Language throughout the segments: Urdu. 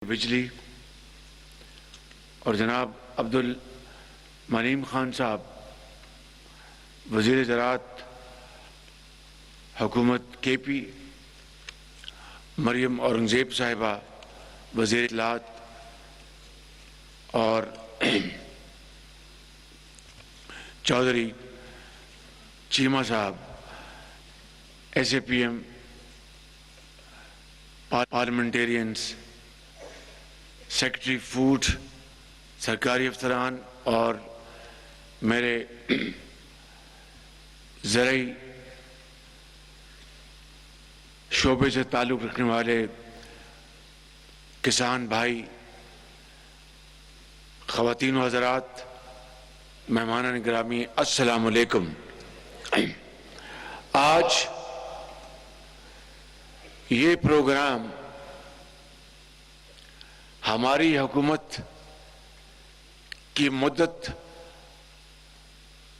بجلی اور جناب عبدالمنیم خان صاحب وزیر زراعت حکومت کے پی، مریم اورنگزیب صاحبہ وزیر اطلاعات اور چودھری چیمہ صاحب S A P M parliamentarians, secretary food, سرکاری افسران اور میرے زرعی شعبے سے تعلق رکھنے والے کسان بھائی، خواتین و حضرات، مہمانان گرامی، السلام علیکم۔ آج یہ پروگرام ہماری حکومت کی مدت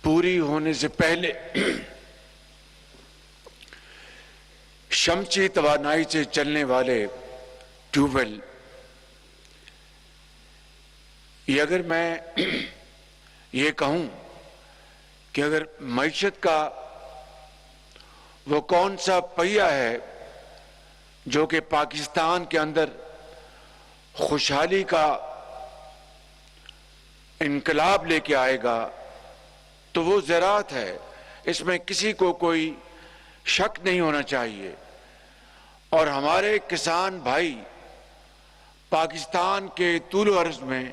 پوری ہونے سے پہلے شمسی توانائی سے چلنے والے ٹیوب ویل، یہ اگر میں یہ کہوں کہ اگر معیشت کا وہ کون سا پہیہ ہے جو کہ پاکستان کے اندر خوشحالی کا انقلاب لے کے آئے گا تو وہ زراعت ہے، اس میں کسی کو کوئی شک نہیں ہونا چاہیے۔ اور ہمارے کسان بھائی پاکستان کے طول و عرض میں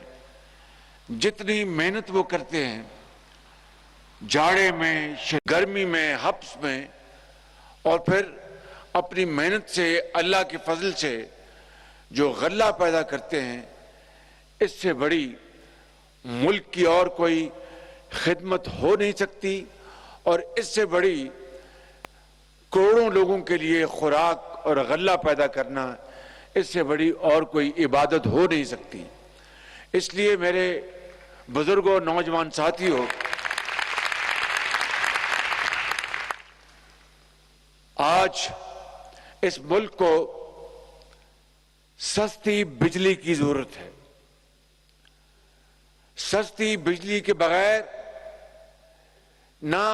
جتنی محنت وہ کرتے ہیں، جاڑے میں، گرمی میں، حبس میں، اور پھر اپنی محنت سے، اللہ کے فضل سے جو غلہ پیدا کرتے ہیں، اس سے بڑی ملک کی اور کوئی خدمت ہو نہیں سکتی، اور اس سے بڑی کروڑوں لوگوں کے لیے خوراک اور غلہ پیدا کرنا، اس سے بڑی اور کوئی عبادت ہو نہیں سکتی۔ اس لیے میرے بزرگوں، نوجوان ساتھیوں، آج اس ملک کو سستی بجلی کی ضرورت ہے۔ سستی بجلی کے بغیر نہ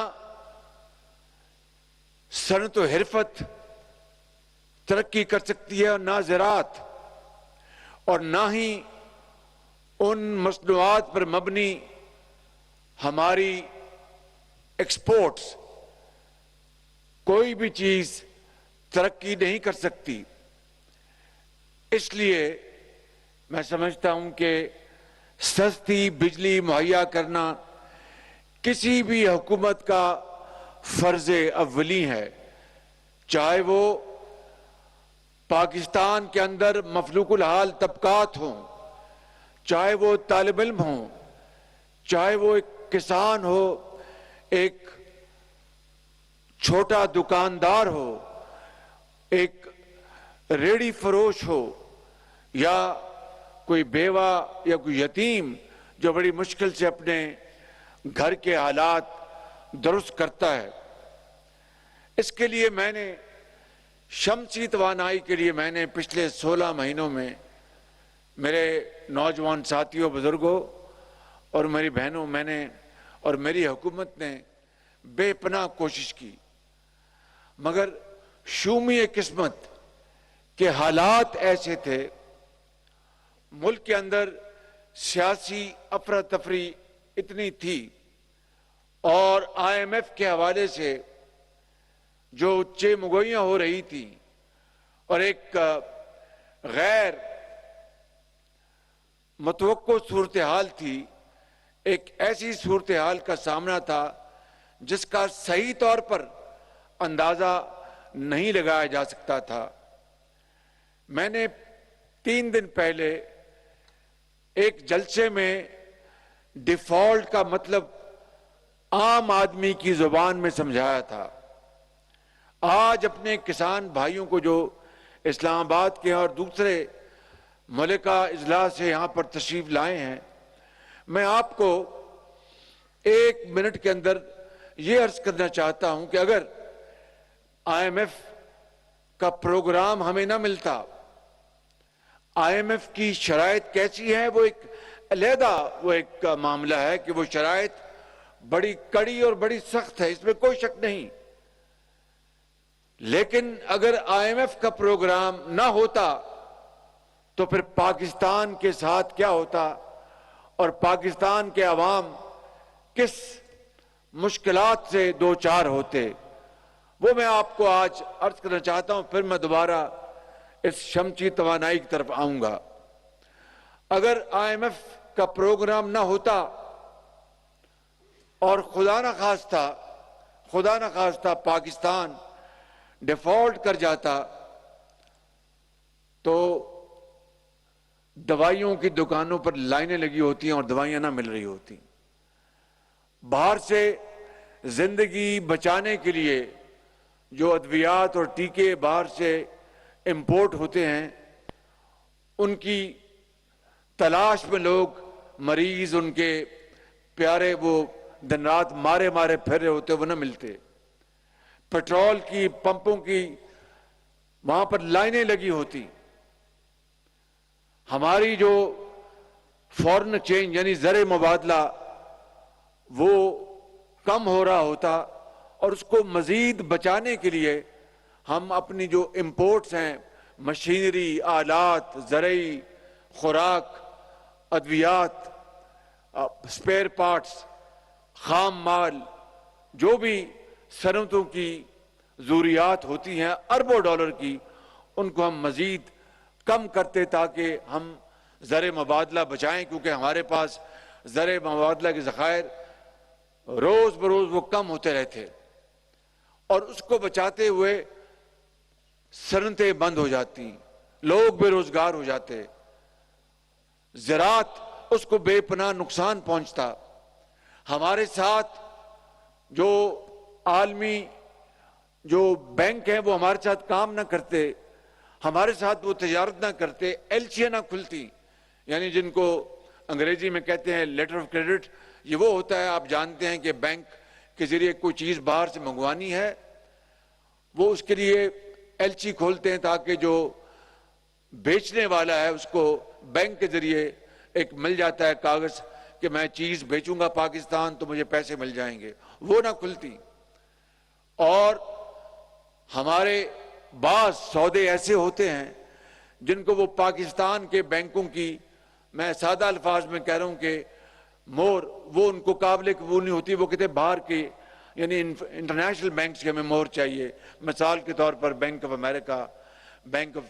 صنعت و حرفت ترقی کر سکتی ہے، اور نہ زراعت، اور نہ ہی ان مصنوعات پر مبنی ہماری ایکسپورٹس، کوئی بھی چیز ترقی نہیں کر سکتی۔ اس لیے میں سمجھتا ہوں کہ سستی بجلی مہیا کرنا کسی بھی حکومت کا فرض اولی ہے، چاہے وہ پاکستان کے اندر مفلوق الحال طبقات ہوں، چاہے وہ طالب علم ہوں، چاہے وہ ایک کسان ہو، ایک چھوٹا دکاندار ہو، ایک ریڑی فروش ہو، یا کوئی بیوہ یا کوئی یتیم جو بڑی مشکل سے اپنے گھر کے حالات درست کرتا ہے۔ اس کے لیے میں نے شمسی توانائی کے لیے میں نے پچھلے 16 مہینوں میں میرے نوجوان ساتھیوں، بزرگوں اور میری بہنوں، میں نے اور میری حکومت نے بے پناہ کوشش کی، مگر شومی قسمت کے حالات ایسے تھے، ملک کے اندر سیاسی افراتفری اتنی تھی، اور آئی ایم ایف کے حوالے سے جو چمگوئیاں ہو رہی تھی، اور ایک غیر متوقع صورتحال تھی، ایک ایسی صورتحال کا سامنا تھا جس کا صحیح طور پر اندازہ نہیں لگایا جا سکتا تھا۔ میں نے 3 دن پہلے ایک جلسے میں ڈیفالٹ کا مطلب عام آدمی کی زبان میں سمجھایا تھا۔ آج اپنے کسان بھائیوں کو جو اسلام آباد کے اور دوسرے ملکہ اضلاع سے یہاں پر تشریف لائے ہیں، میں آپ کو 1 منٹ کے اندر یہ عرض کرنا چاہتا ہوں کہ اگر آئی ایم ایف کا پروگرام ہمیں نہ ملتا، IMF کی شرائط کیسی ہے وہ ایک علیحدہ ایک معاملہ ہے کہ وہ شرائط بڑی کڑی اور بڑی سخت ہے، اس میں کوئی شک نہیں. لیکن اگر IMF کا پروگرام نہ ہوتا تو پھر پاکستان کے ساتھ کیا ہوتا اور پاکستان کے عوام کس مشکلات سے دوچار ہوتے، وہ میں آپ کو آج عرض کرنا چاہتا ہوں. پھر میں دوبارہ اس شمسی توانائی کی طرف آؤں گا. اگر IMF کا پروگرام نہ ہوتا اور خدا نہ خواستہ پاکستان ڈیفالٹ کر جاتا تو دوائیوں کی دکانوں پر لائنیں لگی ہوتی ہیں اور دوائیاں نہ مل رہی ہوتی. باہر سے زندگی بچانے کے لیے جو ادویات اور ٹیکے باہر سے امپورٹ ہوتے ہیں ان کی تلاش میں لوگ مریض ان کے پیارے وہ دن رات مارے پھر رہے ہوتے، وہ نہ ملتے. پیٹرول کی پمپوں کی وہاں پر لائنیں لگی ہوتی. ہماری جو فورن چینج یعنی زر مبادلہ وہ کم ہو رہا ہوتا اور اس کو مزید بچانے کے لیے ہم اپنی جو امپورٹس ہیں مشینری، آلات، زرعی، خوراک، ادویات، سپیئر پارٹس، خام مال، جو بھی صنعتوں کی ضروریات ہوتی ہیں اربوں ڈالر کی، ان کو ہم مزید کم کرتے تاکہ ہم زر مبادلہ بچائیں، کیونکہ ہمارے پاس زر مبادلہ کے ذخائر روز بروز وہ کم ہوتے رہتے اور اس کو بچاتے ہوئے صنعتیں بند ہو جاتی، لوگ بے روزگار ہو جاتے، زراعت اس کو بے پناہ نقصان پہنچتا. ہمارے ساتھ جو عالمی جو بینک ہیں وہ ہمارے ساتھ کام نہ کرتے، ہمارے ساتھ وہ تجارت نہ کرتے، ایلچیاں نہ کھلتی، یعنی جن کو انگریزی میں کہتے ہیں لیٹر آف کریڈٹ. یہ وہ ہوتا ہے، آپ جانتے ہیں کہ بینک کے ذریعے کوئی چیز باہر سے منگوانی ہے، وہ اس کے لیے ایلچی کھولتے ہیں تاکہ جو بیچنے والا ہے اس کو بینک کے ذریعے ایک مل جاتا ہے کاغذ کہ میں چیز بیچوں گا پاکستان تو مجھے پیسے مل جائیں گے، وہ نہ کھلتی. اور ہمارے بعض سودے ایسے ہوتے ہیں جن کو وہ پاکستان کے بینکوں کی، میں سادہ الفاظ میں کہہ رہا ہوں کہ مور، وہ ان کو قابل قبول نہیں ہوتی. وہ کہتے باہر کے یعنی انٹرنیشنل بینکس کے ہمیں مور چاہیے. مثال کے طور پر bank of America, bank of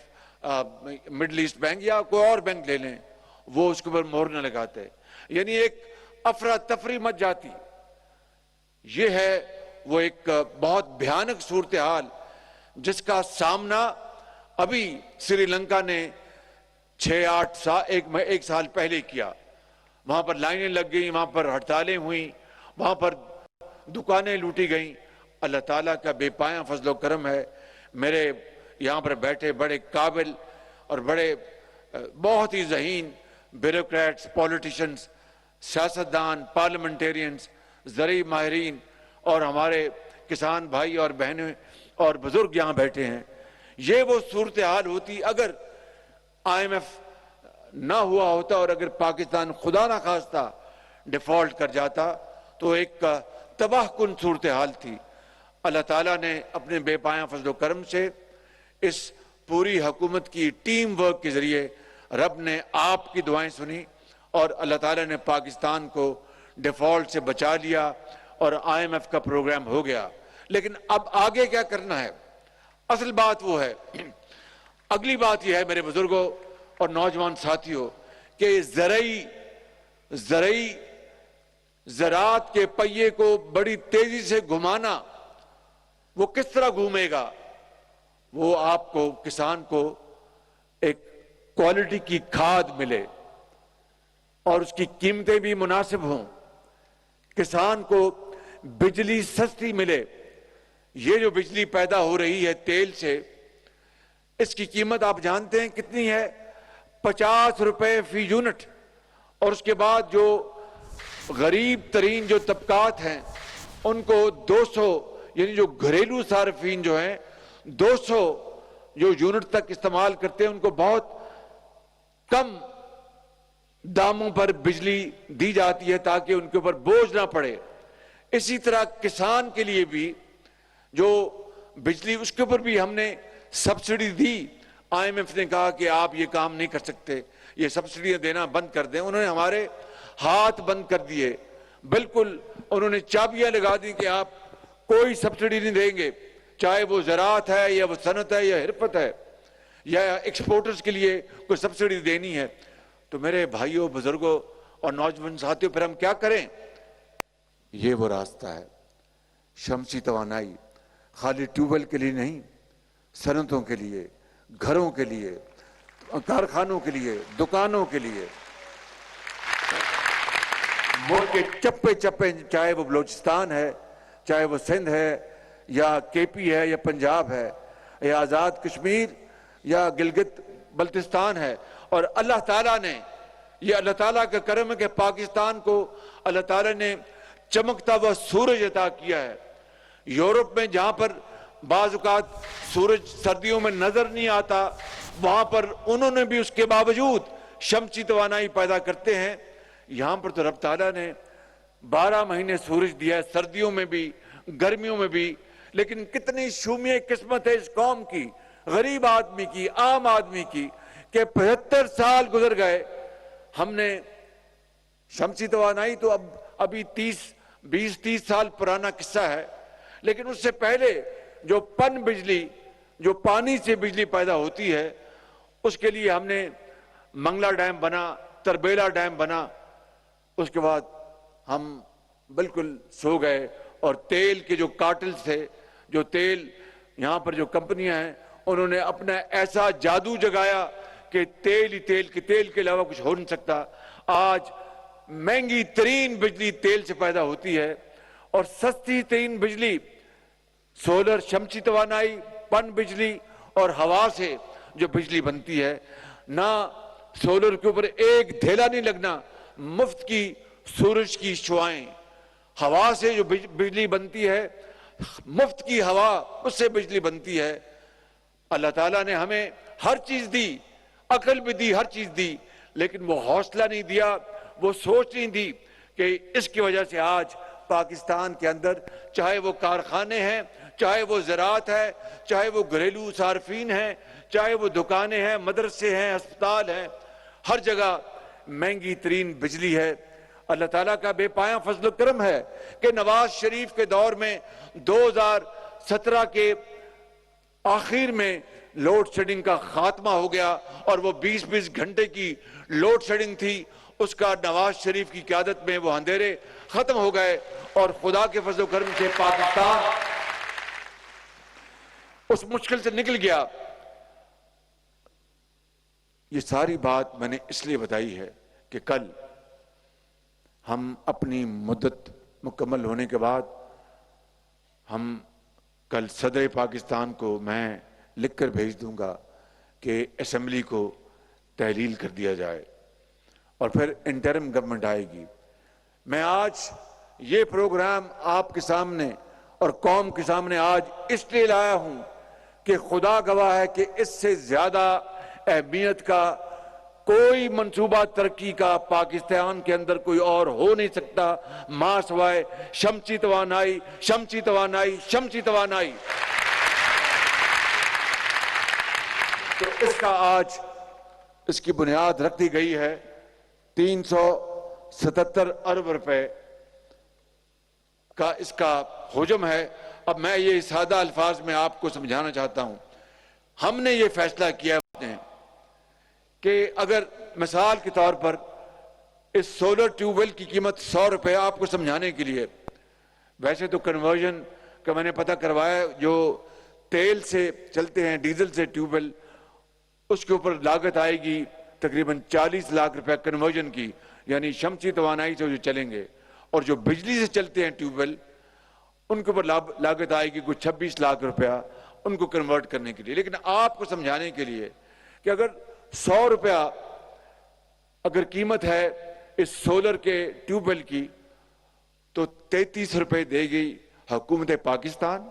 middle east bank یا کوئی اور بینک لے لیں، وہ اس کے اوپر مور نہ لگاتے. یعنی ایک افراتفری مچ جاتی. یہ ہے وہ ایک بہت بھیانک صورتحال جس کا سامنا ابھی سری لنکا نے 6-8 سال ایک سال پہلے کیا. وہاں پر لائنیں لگ گئیں، وہاں پر ہڑتالیں ہوئیں، وہاں پر دکانیں لوٹی گئیں. اللہ تعالیٰ کا بے پایاں فضل و کرم ہے، میرے یہاں پر بیٹھے بڑے قابل اور بڑے بہت ہی ذہین بیوروکریٹس، پولیٹیشنز، سیاستدان، پارلیمنٹیرینز، زرعی ماہرین اور ہمارے کسان بھائی اور بہنیں اور بزرگ یہاں بیٹھے ہیں. یہ وہ صورتحال ہوتی اگر IMF نہ ہوا ہوتا اور اگر پاکستان خدا نہ خواستہ ڈیفالٹ کر جاتا تو ایک تباہ کن صورتحال تھی. اللہ تعالیٰ نے اپنے بے پایاں فضل و کرم سے اس پوری حکومت کی ٹیم ورک کے ذریعے رب نے آپ کی دعائیں سنی اور اللہ تعالیٰ نے پاکستان کو ڈیفالٹ سے بچا لیا اور IMF کا پروگرام ہو گیا. لیکن اب آگے کیا کرنا ہے؟ اصل بات وہ ہے، اگلی بات یہ ہے میرے بزرگوں اور نوجوان ساتھیوں کہ زراعت کے پہیے کو بڑی تیزی سے گھمانا، وہ کس طرح گھومے گا؟ وہ آپ کو کسان کو ایک کوالٹی کی کھاد ملے اور اس کی قیمتیں بھی مناسب ہوں، کسان کو بجلی سستی ملے. یہ جو بجلی پیدا ہو رہی ہے تیل سے، اس کی قیمت آپ جانتے ہیں کتنی ہے؟ 50 روپے فی یونٹ. اور اس کے بعد جو غریب ترین جو طبقات ہیں ان کو 200 یعنی جو گھریلو صارفین جو ہیں 200 جو یونٹ تک استعمال کرتے ہیں ان کو بہت کم داموں پر بجلی دی جاتی ہے تاکہ ان کے اوپر بوجھ نہ پڑے. اسی طرح کسان کے لیے بھی جو بجلی اس کے اوپر بھی ہم نے سبسڈی دی. IMF نے کہا کہ آپ یہ کام نہیں کر سکتے, یہ سبسڈیاں دینا بند کر دیں. انہوں نے ہمارے ہاتھ بند کر دیے, بالکل انہوں نے چابیاں لگا دی کہ آپ کوئی سبسڈی نہیں دیں گے, چاہے وہ زراعت ہے یا وہ صنعت ہے یا حرفت ہے یا ایکسپورٹرز کے لیے کوئی سبسڈی دینی ہے. تو میرے بھائیوں, بزرگوں اور نوجوان ساتھیوں, پھر ہم کیا کریں؟ یہ وہ راستہ ہے. شمسی توانائی خالی ٹیوب ویل کے لیے نہیں, صنعتوں کے لیے, گھروں کے لیے, کارخانوں کے لیے, دکانوں کے لیے, ملک کے چپے چپے, چاہے وہ بلوچستان ہے, چاہے وہ سندھ ہے یا KP ہے یا پنجاب ہے یا آزاد کشمیر یا گلگت بلتستان ہے. اور اللہ تعالیٰ نے, یہ اللہ تعالیٰ کا کرم ہے کہ پاکستان کو اللہ تعالیٰ نے چمکتا ہوا سورج عطا کیا ہے. یورپ میں جہاں پر بعض اوقات سورج سردیوں میں نظر نہیں آتا, وہاں پر انہوں نے بھی اس کے باوجود شمسی توانائی پیدا کرتے ہیں. یہاں پر تو رب تعالیٰ نے 12 مہینے سورج دیا ہے, سردیوں میں بھی گرمیوں میں بھی. لیکن کتنی شومیہ قسمت ہے اس قوم کی, غریب آدمی کی, عام آدمی کی, کہ 75 سال گزر گئے. ہم نے شمسی توانائی تو ابھی 20-30 سال پرانا قصہ ہے, لیکن اس سے پہلے جو پن بجلی, جو پانی سے بجلی پیدا ہوتی ہے, اس کے لیے ہم نے منگلا ڈیم بنا, تربیلا ڈیم بنا. اس کے بعد ہم بالکل سو گئے, اور تیل کے جو کارٹلز تھے, جو تیل یہاں پر جو کمپنیاں ہیں, انہوں نے اپنا ایسا جادو جگایا کہ تیل ہی تیل, کے تیل کے علاوہ کچھ ہو نہیں سکتا. آج مہنگی ترین بجلی تیل سے پیدا ہوتی ہے, اور سستی ترین بجلی سولر, شمسی توانائی, پن بجلی اور ہوا سے جو بجلی بنتی ہے. نہ سولر کے اوپر ایک دھیلا نہیں لگنا, مفت کی سورج کی شعائیں, ہوا سے جو بجلی بنتی ہے, مفت کی ہوا, اس سے بجلی بنتی ہے. اللہ تعالیٰ نے ہمیں ہر چیز دی, عقل بھی دی, ہر چیز دی, لیکن وہ حوصلہ نہیں دیا, وہ سوچ نہیں دی کہ اس کی وجہ سے آج پاکستان کے اندر چاہے وہ کارخانے ہیں, چاہے وہ زراعت ہے, چاہے وہ گھریلو صارفین ہیں, چاہے وہ دکانیں ہیں, مدرسے ہیں, ہسپتال ہیں, ہر جگہ مہنگی ترین بجلی ہے. اللہ تعالیٰ کا بے پایاں فضل و کرم ہے کہ نواز شریف کے دور میں 2017 کے آخر میں لوڈ شیڈنگ کا خاتمہ ہو گیا, اور وہ 20 گھنٹے کی لوڈ شیڈنگ تھی, اس کا نواز شریف کی قیادت میں وہ اندھیرے ختم ہو گئے, اور خدا کے فضل و کرم سے پاکستان اس مشکل سے نکل گیا. یہ ساری بات میں نے اس لیے بتائی ہے کہ کل ہم اپنی مدت مکمل ہونے کے بعد, ہم کل صدر پاکستان کو میں لکھ کر بھیج دوں گا کہ اسمبلی کو تحلیل کر دیا جائے, اور پھر انٹرم گورنمنٹ آئے گی. میں آج یہ پروگرام آپ کے سامنے اور قوم کے سامنے آج اس لیے لایا ہوں کہ خدا گواہ ہے کہ اس سے زیادہ اہمیت کا کوئی منصوبہ ترقی کا پاکستان کے اندر کوئی اور ہو نہیں سکتا, ماں سوائے شمسی توانائی, شمسی توانائی, شمسی توانائی. تو اس کا آج اس کی بنیاد رکھ دی گئی ہے. 377 ارب روپے کا اس کا حجم ہے. اب میں یہ سادہ الفاظ میں آپ کو سمجھانا چاہتا ہوں. ہم نے یہ فیصلہ کیا ہے کہ اگر مثال کے طور پر اس سولر ٹیوب ویل کی قیمت 100 روپے, آپ کو سمجھانے کے لیے, ویسے تو کنورژن کا میں نے پتہ کروایا, جو تیل سے چلتے ہیں, ڈیزل سے ٹیوب ویل, اس کے اوپر لاگت آئے گی تقریباً 40 لاکھ روپے کنورژن کی, یعنی شمسی توانائی سے جو چلیں گے. اور جو بجلی سے چلتے ہیں ٹیوب ویل, ان کے اوپر لاگت آئے گی کوئی 26 لاکھ روپیہ ان کو کنورٹ کرنے کے لیے. لیکن آپ کو سمجھانے کے لیے کہ اگر 100 روپیہ اگر قیمت ہے اس سولر کے ٹیوب ویل کی, تو 33 روپے دے گی حکومت پاکستان,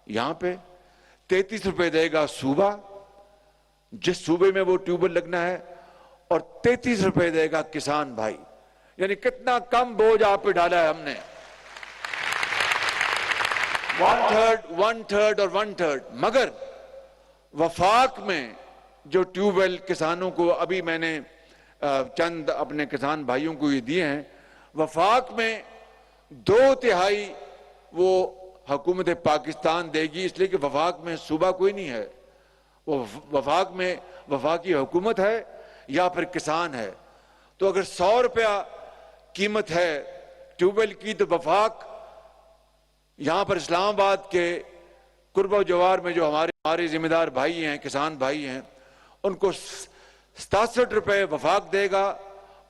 یہاں پہ 33 روپے دے گا صوبہ, جس صوبے میں وہ ٹیوب ویل لگنا ہے, اور 33 روپے دے گا کسان بھائی. یعنی کتنا کم بوجھ آپ پہ ڈالا ہے ہم نے. 1/3 اور 1/3. مگر وفاق میں جو ٹیوب ویل کسانوں کو ابھی میں نے چند اپنے کسان بھائیوں کو یہ دیے ہیں, وفاق میں 2/3 وہ حکومت پاکستان دے گی, اس لیے کہ وفاق میں صوبہ کوئی نہیں ہے. وہ وفاق میں وفاقی حکومت ہے یا پھر کسان ہے. تو اگر 100 روپیہ قیمت ہے ٹیوب ویل کی, تو وفاق یہاں پر اسلام آباد کے قرب و جوار میں جو ہمارے ذمہ دار بھائی ہیں, کسان بھائی ہیں, ان کو 67 روپے وفاق دے گا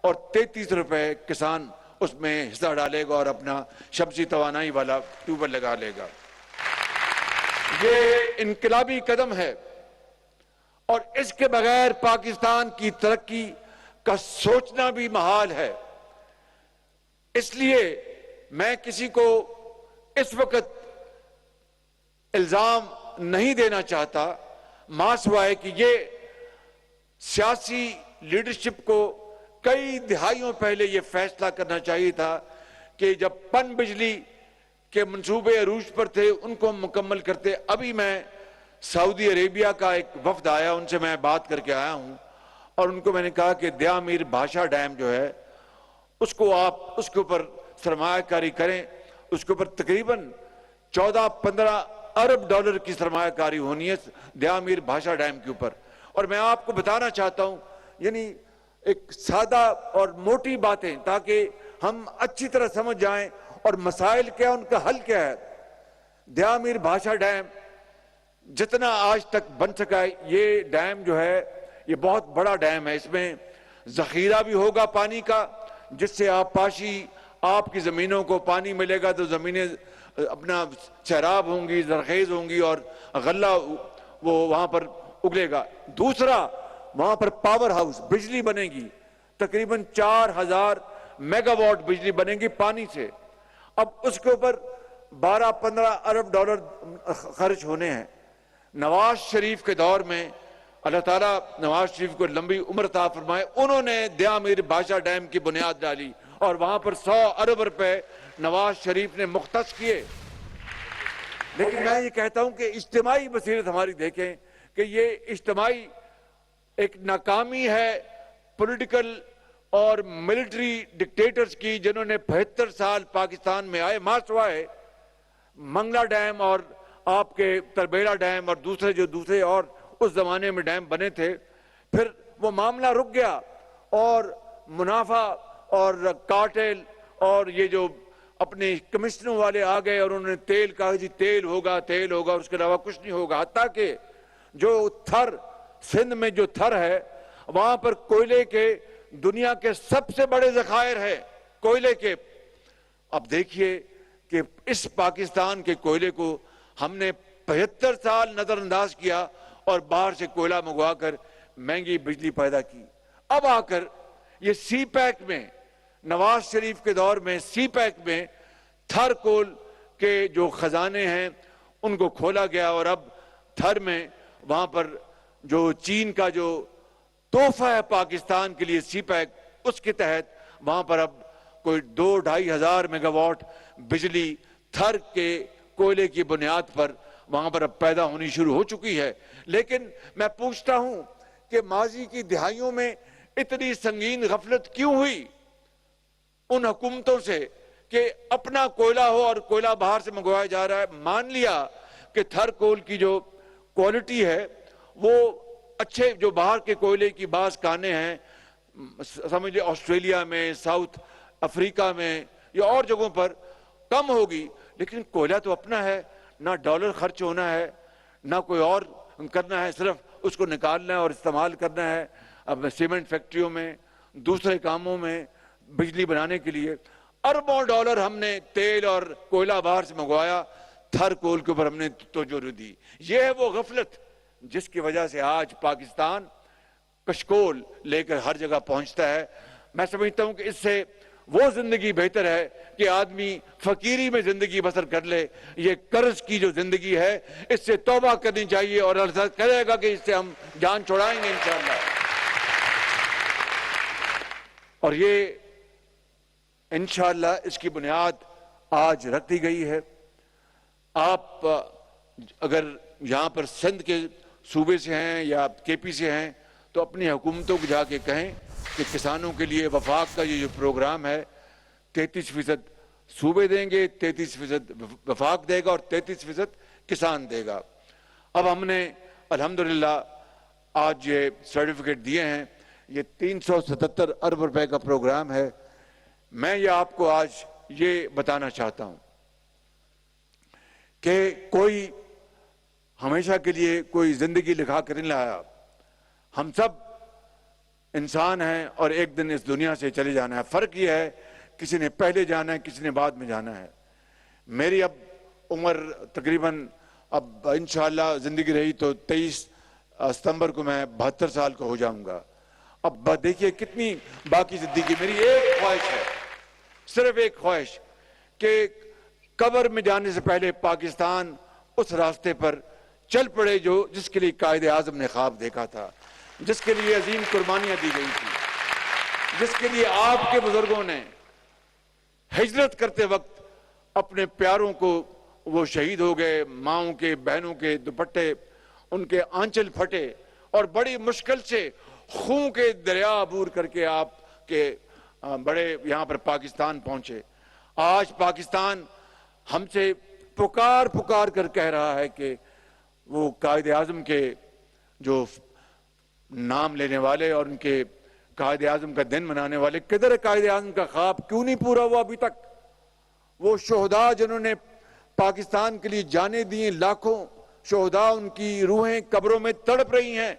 اور 33 روپے کسان اس میں حصہ ڈالے گا اور اپنا شمسی توانائی والا ٹیوب ویل لگا لے گا. یہ انقلابی قدم ہے اور اس کے بغیر پاکستان کی ترقی کا سوچنا بھی محال ہے. اس لیے میں کسی کو اس وقت الزام نہیں دینا چاہتا, ماسوائے کہ یہ سیاسی لیڈرشپ کو کئی دہائیوں پہلے یہ فیصلہ کرنا چاہیے تھا کہ جب پن بجلی کے منصوبے عروج پر تھے ان کو مکمل کرتے. ابھی میں سعودی عربیہ کا ایک وفد آیا, ان سے میں بات کر کے آیا ہوں اور ان کو میں نے کہا کہ دیا میر بھاشا ڈیم جو ہے اس کو آپ اس کے اوپر سرمایہ کاری کریں. اس کے اوپر تقریباً 14-15 ارب ڈالر کی سرمایہ کاری ہونی ہے دیا میر بھاشا ڈیم کے اوپر. اور میں آپ کو بتانا چاہتا ہوں, یعنی ایک سادہ اور موٹی باتیں تاکہ ہم اچھی طرح سمجھ جائیں اور مسائل کیا ان کا حل کیا ہے. دیا میر بھاشا ڈیم جتنا آج تک بن سکا ہے, یہ ڈیم جو ہے یہ بہت بڑا ڈیم ہے. اس میں ذخیرہ بھی ہوگا پانی کا جس سے آپ کی زمینوں کو پانی ملے گا تو زمینیں اپنا سیراب ہوں گی, زرخیز ہوں گی اور غلہ وہ وہاں پر اگلے گا. دوسرا, وہاں پر پاور ہاؤس بجلی بنے گی, تقریباً 4000 میگا واٹ بجلی بنے گی پانی سے. اب اس کے اوپر 12-15 ارب ڈالر خرچ ہونے ہیں. نواز شریف کے دور میں اللہ تعالیٰ نواز شریف کو لمبی عمر عطا فرمائے, انہوں نے دیا میر بھاشا ڈیم کی بنیاد ڈالی اور وہاں پر 100 ارب روپے نواز شریف نے مختص کیے. لیکن میں یہ کہتا ہوں کہ اجتماعی بصیرت ہماری دیکھیں کہ یہ اجتماعی ایک ناکامی ہے پولیٹیکل اور ملٹری ڈکٹیٹرز کی, جنہوں نے 75 سال پاکستان میں آئے. ماسوائے منگلا ڈیم اور آپ کے تربیلا ڈیم اور دوسرے اور اس زمانے میں ڈیم بنے تھے, پھر وہ معاملہ رک گیا اور منافع اور کارٹیل اور یہ جو اپنے کمشنوں والے آ گئے اور انہوں نے تیل کہا جی تیل ہوگا اور اس کے علاوہ کچھ نہیں ہوگا. حتیٰ کہ جو تھر سندھ میں جو تھر ہے وہاں پر کوئلے کے دنیا کے سب سے بڑے ذخائر ہے کوئلے کے. اب دیکھیے کہ اس پاکستان کے کوئلے کو ہم نے 75 سال نظر انداز کیا اور باہر سے کوئلہ منگوا کر مہنگی بجلی پیدا کی. اب آ کر یہ سی پیک میں نواز شریف کے دور میں سی پیک میں تھر کول کے جو خزانے ہیں ان کو کھولا گیا اور اب تھر میں وہاں پر جو چین کا جو تحفہ ہے پاکستان کے لیے سی پیک, اس کے تحت وہاں پر اب کوئی 2-2.5 ہزار میگا واٹ بجلی تھر کے کوئلے کی بنیاد پر وہاں پر اب پیدا ہونی شروع ہو چکی ہے. لیکن میں پوچھتا ہوں کہ ماضی کی دہائیوں میں اتنی سنگین غفلت کیوں ہوئی ان حکومتوں سے کہ اپنا کوئلہ ہو اور کوئلہ باہر سے منگوایا جا رہا ہے. مان لیا کہ تھر کول کی جو کوالٹی ہے وہ اچھے جو باہر کے کوئلے کی بعض کانے ہیں سمجھ لیں آسٹریلیا میں, ساؤتھ افریقہ میں یا اور جگہوں پر کم ہوگی, لیکن کوئلہ تو اپنا ہے, نہ ڈالر خرچ ہونا ہے نہ کوئی اور کرنا ہے, صرف اس کو نکالنا ہے اور استعمال کرنا ہے. اب سیمنٹ فیکٹریوں میں دوسرے کاموں میں بجلی بنانے کے لیے اربوں ڈالر ہم نے تیل اور کوئلہ باہر سے منگوایا, تھر کول کے اوپر ہم نے توجہ دی. یہ ہے وہ غفلت جس کی وجہ سے آج پاکستان کشکول لے کر ہر جگہ پہنچتا ہے. میں سمجھتا ہوں کہ اس سے وہ زندگی بہتر ہے کہ آدمی فقیری میں زندگی بسر کر لے. یہ قرض کی جو زندگی ہے اس سے توبہ کرنی چاہیے اور اللہ تعالیٰ کرے گا کہ اس سے ہم جان چھڑائیں گے انشاءاللہ. اور یہ انشاءاللہ اس کی بنیاد آج رکھ دی گئی ہے. آپ اگر یہاں پر سندھ کے صوبے سے ہیں یا کے پی سے ہیں تو اپنی حکومتوں کو جا کے کہیں کہ کسانوں کے لیے وفاق کا یہ جو پروگرام ہے 33% صوبے دیں گے، 33% وفاق دے گا اور 33% کسان دے گا. اب ہم نے الحمدللہ آج یہ سرٹیفکیٹ دیے ہیں. یہ 377 ارب روپے کا پروگرام ہے. میں یہ آپ کو آج یہ بتانا چاہتا ہوں کہ کوئی ہمیشہ کے لیے کوئی زندگی لکھا کر نہیں لایا. ہم سب انسان ہیں اور ایک دن اس دنیا سے چلے جانا ہے. فرق یہ ہے کسی نے پہلے جانا ہے، کسی نے بعد میں جانا ہے. میری اب عمر تقریباً اب انشاءاللہ زندگی رہی تو 23 ستمبر کو میں 72 سال کا ہو جاؤں گا. اب دیکھیے کتنی باقی زندگی. میری ایک خواہش ہے، صرف ایک خواہش، کہ قبر میں جانے سے پہلے پاکستان اس راستے پر چل پڑے جس کے لیے قائد اعظم نے خواب دیکھا تھا، جس کے لیے عظیم قربانیاں دی گئی تھی، جس کے لیے آپ کے بزرگوں نے ہجرت کرتے وقت اپنے پیاروں کو وہ شہید ہو گئے. ماؤں کے، بہنوں کے دوپٹے، ان کے آنچل پھٹے اور بڑی مشکل سے خون کے دریا عبور کر کے آپ کے بڑے یہاں پر پاکستان پہنچے. آج پاکستان ہم سے پکار کر کہہ رہا ہے کہ وہ قائد اعظم کے جو نام لینے والے اور ان کے قائد اعظم کا دن منانے والے، کدھر قائد اعظم کا خواب کیوں نہیں پورا ہوا ابھی تک؟ وہ شہداء جنہوں نے پاکستان کے لیے جانیں دی، لاکھوں شہداء، ان کی روحیں قبروں میں تڑپ رہی ہیں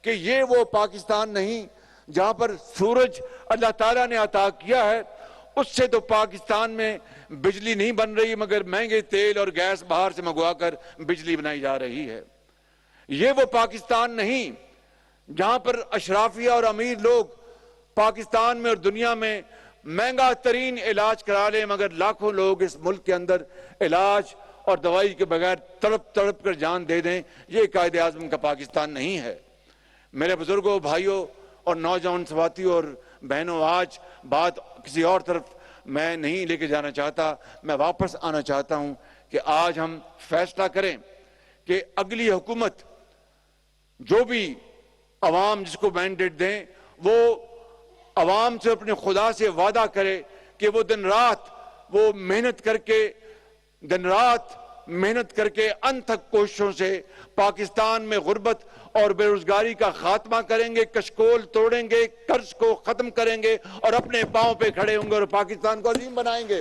کہ یہ وہ پاکستان نہیں جہاں پر سورج اللہ تعالیٰ نے عطا کیا ہے. اس سے تو پاکستان میں بجلی نہیں بن رہی مگر مہنگے تیل اور گیس باہر سے منگوا کر بجلی بنائی جا رہی ہے. یہ وہ پاکستان نہیں جہاں پر اشرافیہ اور امیر لوگ پاکستان میں اور دنیا میں مہنگا ترین علاج کرا لیں مگر لاکھوں لوگ اس ملک کے اندر علاج اور دوائی کے بغیر تڑپ کر جان دے دیں. یہ قائد اعظم کا پاکستان نہیں ہے. میرے بزرگوں، بھائیوں اور نوجوان ساتھیوں اور بہنوں، آج بات کسی اور طرف میں نہیں لے کے جانا چاہتا. میں واپس آنا چاہتا ہوں کہ آج ہم فیصلہ کریں کہ اگلی حکومت جو بھی عوام جس کو مینڈیٹ دیں وہ عوام سے اپنے خدا سے وعدہ کرے کہ وہ دن رات محنت کر کے انتھک کوششوں سے پاکستان میں غربت اور بے روزگاری کا خاتمہ کریں گے، کشکول توڑیں گے، قرض کو ختم کریں گے اور اپنے پاؤں پہ کھڑے ہوں گے اور پاکستان کو عظیم بنائیں گے.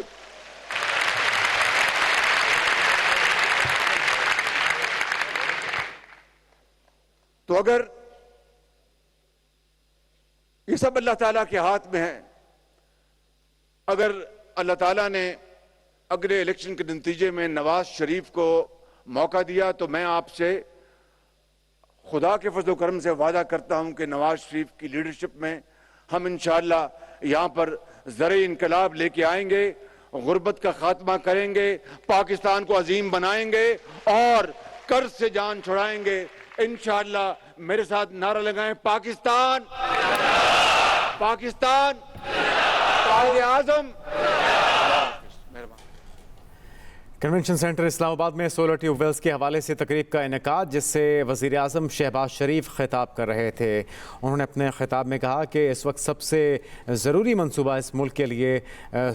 تو اگر یہ سب اللہ تعالیٰ کے ہاتھ میں ہے، اگر اللہ تعالیٰ نے اگلے الیکشن کے نتیجے میں نواز شریف کو موقع دیا تو میں آپ سے خدا کے فضل و کرم سے وعدہ کرتا ہوں کہ نواز شریف کی لیڈرشپ میں ہم انشاءاللہ یہاں پر زرعی انقلاب لے کے آئیں گے، غربت کا خاتمہ کریں گے، پاکستان کو عظیم بنائیں گے اور قرض سے جان چھڑائیں گے. انشاءاللہ میرے ساتھ نعرہ لگائیں: پاکستان، پاکستان، قائد اعظم. کنونشن سینٹر اسلام آباد میں سولر ٹیوب ویلز کے حوالے سے تقریب کا انعقاد، جس سے وزیر اعظم شہباز شریف خطاب کر رہے تھے. انہوں نے اپنے خطاب میں کہا کہ اس وقت سب سے ضروری منصوبہ اس ملک کے لیے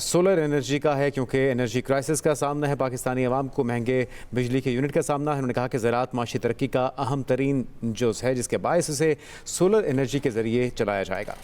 سولر انرجی کا ہے، کیونکہ انرجی کرائسس کا سامنا ہے، پاکستانی عوام کو مہنگے بجلی کے یونٹ کا سامنا ہے. انہوں نے کہا کہ زراعت معاشی ترقی کا اہم ترین جز ہے، جس کے باعث اسے سولر انرجی کے ذریعے چلایا جائے گا.